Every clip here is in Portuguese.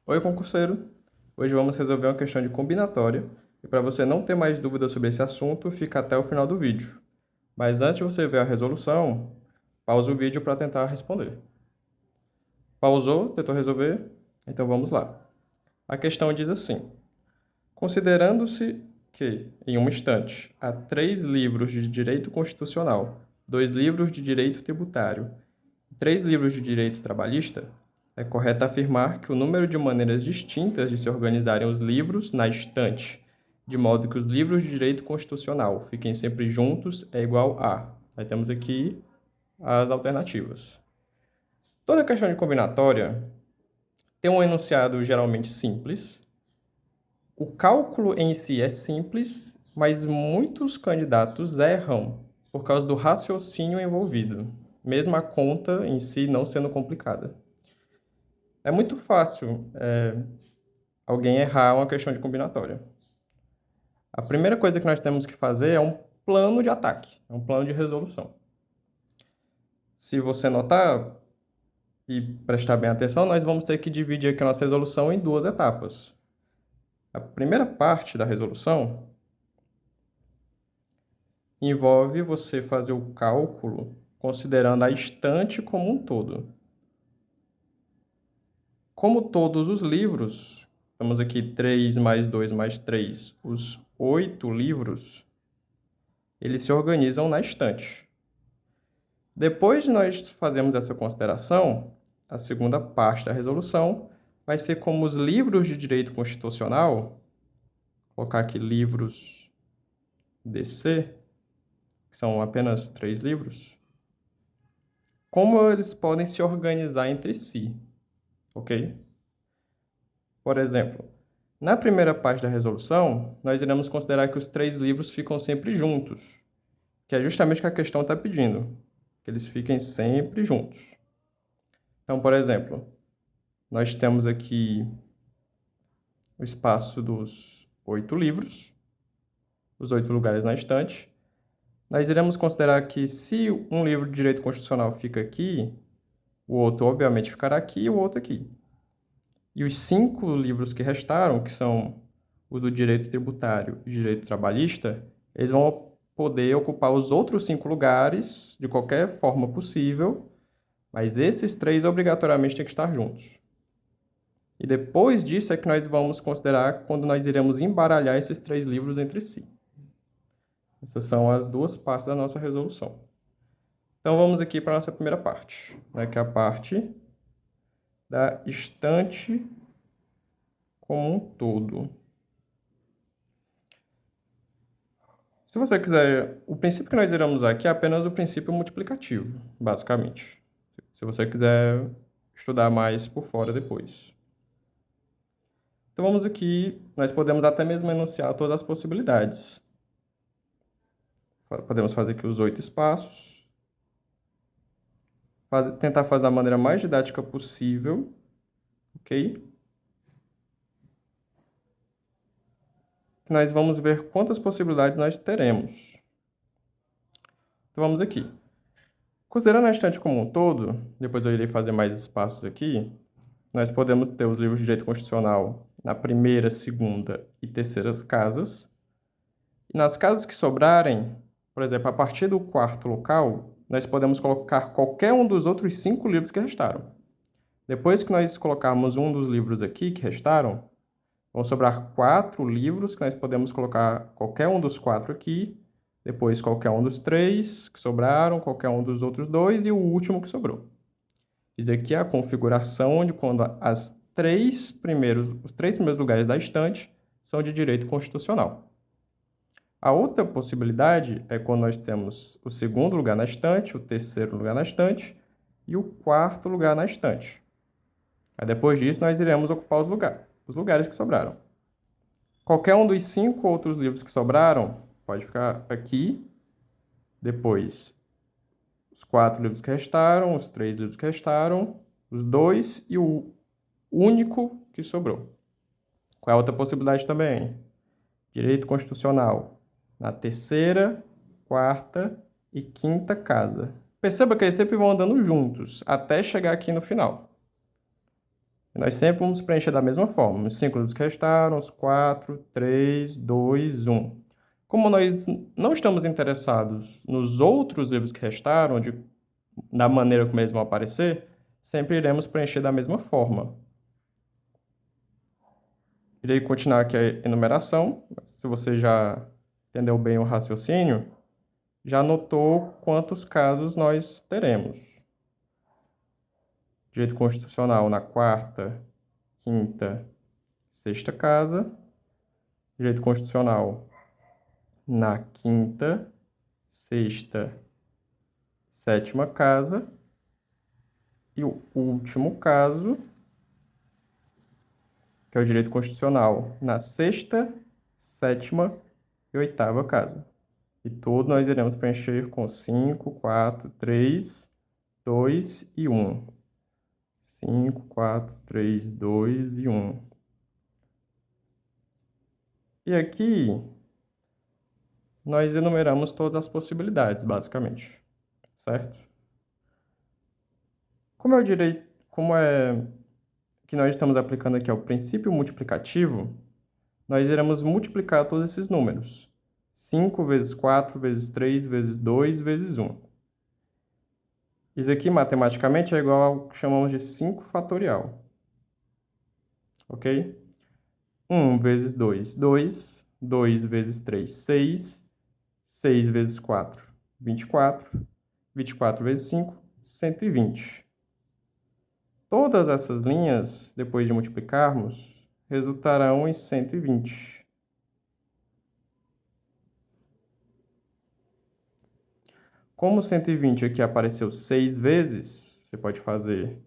Oi, concurseiro! Hoje vamos resolver uma questão de combinatória e para você não ter mais dúvidas sobre esse assunto, fica até o final do vídeo. Mas antes de você ver a resolução, pausa o vídeo para tentar responder. Pausou? Tentou resolver? Então vamos lá. A questão diz assim: considerando-se que, em uma estante, há 3 livros de direito constitucional, 2 livros de direito tributário 3 livros de direito trabalhista, é correto afirmar que o número de maneiras distintas de se organizarem os livros na estante, de modo que os livros de direito constitucional fiquem sempre juntos, é igual a. Aí temos aqui as alternativas. Toda questão de combinatória tem um enunciado geralmente simples. O cálculo em si é simples, mas muitos candidatos erram por causa do raciocínio envolvido, mesmo a conta em si não sendo complicada. É muito fácil alguém errar uma questão de combinatória. A primeira coisa que nós temos que fazer é um plano de ataque, é um plano de resolução. Se você notar e prestar bem atenção, nós vamos ter que dividir aqui a nossa resolução em 2 etapas. A primeira parte da resolução envolve você fazer o cálculo considerando a estante como um todo. Como todos os livros, temos aqui 3 mais 2 mais 3, os 8 livros, eles se organizam na estante. Depois de nós fazermos essa consideração, a segunda parte da resolução vai ser como os livros de direito constitucional, vou colocar aqui livros DC, que são apenas 3 livros, como eles podem se organizar entre si, ok? Por exemplo, na primeira parte da resolução, nós iremos considerar que os 3 livros ficam sempre juntos, que é justamente o que a questão está pedindo, que eles fiquem sempre juntos. Então, por exemplo, nós temos aqui o espaço dos 8 livros, os 8 lugares na estante. Nós iremos considerar que se um livro de direito constitucional fica aqui, o outro obviamente ficará aqui e o outro aqui. E os 5 livros que restaram, que são os do direito tributário e direito trabalhista, eles vão poder ocupar os outros 5 lugares de qualquer forma possível, mas esses 3 obrigatoriamente têm que estar juntos. E depois disso é que nós vamos considerar quando nós iremos embaralhar esses 3 livros entre si. Essas são as 2 partes da nossa resolução. Então vamos aqui para a nossa primeira parte, né, que é a parte da estante como um todo. Se você quiser, o princípio que nós iremos usar aqui é apenas o princípio multiplicativo, basicamente. Se você quiser estudar mais por fora depois. Então vamos aqui, nós podemos até mesmo enunciar todas as possibilidades. Podemos fazer aqui os 8 espaços. Tentar fazer da maneira mais didática possível, ok? Nós vamos ver quantas possibilidades nós teremos. Então vamos aqui. Considerando a estante como um todo, depois eu irei fazer mais espaços aqui, nós podemos ter os livros de direito constitucional na primeira, segunda e terceira casas. E nas casas que sobrarem, por exemplo, a partir do 4º local, nós podemos colocar qualquer um dos outros 5 livros que restaram. Depois que nós colocarmos um dos livros aqui que restaram, vão sobrar 4 livros que nós podemos colocar qualquer um dos 4 aqui, depois qualquer um dos 3 que sobraram, qualquer um dos outros 2 e o último que sobrou. Diz aqui a configuração de quando os 3 primeiros lugares da estante são de direito constitucional. A outra possibilidade é quando nós temos o 2º lugar na estante, o 3º lugar na estante e o 4º lugar na estante. Aí depois disso nós iremos ocupar os lugares que sobraram. Qualquer um dos 5 outros livros que sobraram pode ficar aqui. Depois, os 4 livros que restaram, os 3 livros que restaram, os 2 e o único que sobrou. Qual é a outra possibilidade também? Direito constitucional na terceira, quarta e quinta casa. Perceba que eles sempre vão andando juntos até chegar aqui no final. E nós sempre vamos preencher da mesma forma. Os 5 livros que restaram, os 4, 3, 2, 1. Como nós não estamos iressados nos outros livros que restaram, da maneira como eles vão aparecer, sempre iremos preencher da mesma forma. Irei continuar aqui a enumeração. Se você já entendeu bem o raciocínio, já notou quantos casos nós teremos. Direito constitucional na quarta, quinta, sexta casa. Direito constitucional na quinta, sexta, sétima casa. E o último caso, que é o direito constitucional na sexta, sétima e oitava casa. E tudo nós iremos preencher com 5, 4, 3, 2 e 1. 5, 4, 3, 2 e 1. E aqui, nós enumeramos todas as possibilidades, basicamente. Certo? Como é que nós estamos aplicando aqui ao princípio multiplicativo, nós iremos multiplicar todos esses números. 5 vezes 4 vezes 3 vezes 2 vezes 1. Isso aqui, matematicamente, é igual ao que chamamos de 5 fatorial. Ok? 1 vezes 2, 2. 2 vezes 3, 6. 6 vezes 4, 24. 24 vezes 5, 120. Todas essas linhas, depois de multiplicarmos, resultarão em 120. Como 120 aqui apareceu 6 vezes, você pode fazer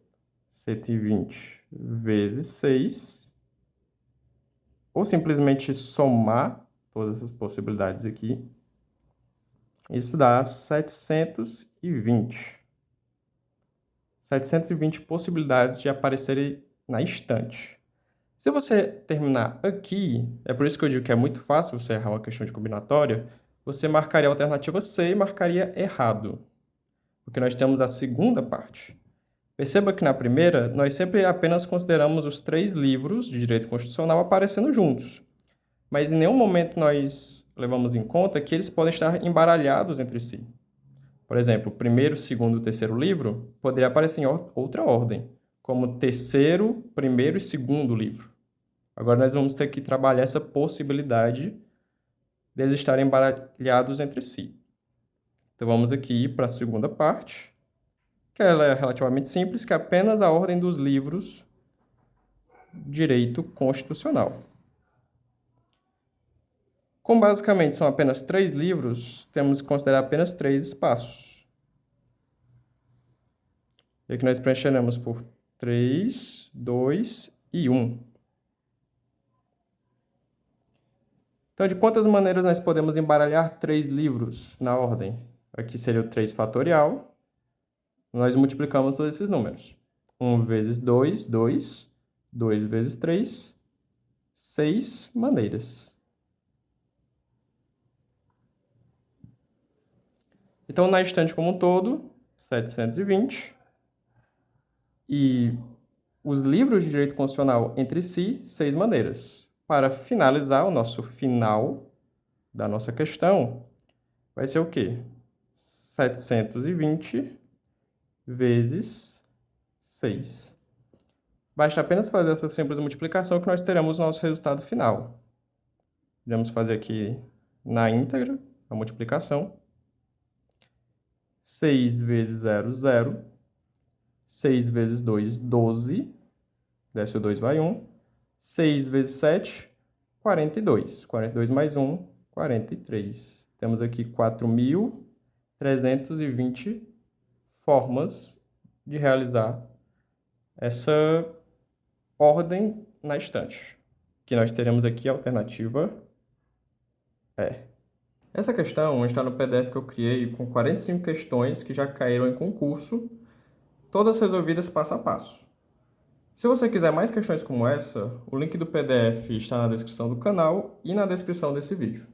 120 vezes 6, ou simplesmente somar todas essas possibilidades aqui. Isso dá 720. 720 possibilidades de aparecerem na estante. Se você terminar aqui, é por isso que eu digo que é muito fácil você errar uma questão de combinatória, você marcaria a alternativa C e marcaria errado, porque nós temos a segunda parte. Perceba que na primeira, nós sempre apenas consideramos os 3 livros de direito constitucional aparecendo juntos, mas em nenhum momento nós levamos em conta que eles podem estar embaralhados entre si. Por exemplo, o primeiro, segundo e terceiro livro poderia aparecer em outra ordem, como terceiro, primeiro e segundo livro. Agora nós vamos ter que trabalhar essa possibilidade deles estarem embaralhados entre si. Então vamos aqui para a segunda parte, que ela é relativamente simples, que é apenas a ordem dos livros de direito constitucional. Como basicamente são apenas 3 livros, temos que considerar apenas 3 espaços. E aqui nós preencheremos por 3, 2 e 1. Então, de quantas maneiras nós podemos embaralhar 3 livros na ordem? Aqui seria o 3 fatorial. Nós multiplicamos todos esses números. 1 vezes 2, 2. 2 vezes 3, 6 maneiras. Então, na estante como um todo, 720. E os livros de direito constitucional entre si, 6 maneiras. Para finalizar, o nosso final da nossa questão vai ser o quê? 720 vezes 6. Basta apenas fazer essa simples multiplicação que nós teremos o nosso resultado final. Vamos fazer aqui na íntegra a multiplicação. 6 vezes 0, 0. 6 vezes 2, 12. Desce o 2, vai 1. 6 vezes 7, 42. 42 mais 1, 43. Temos aqui 4.320 formas de realizar essa ordem na estante. Que nós teremos aqui a alternativa E. Essa questão está no PDF que eu criei com 45 questões que já caíram em concurso, todas resolvidas passo a passo. Se você quiser mais questões como essa, o link do PDF está na descrição do canal e na descrição desse vídeo.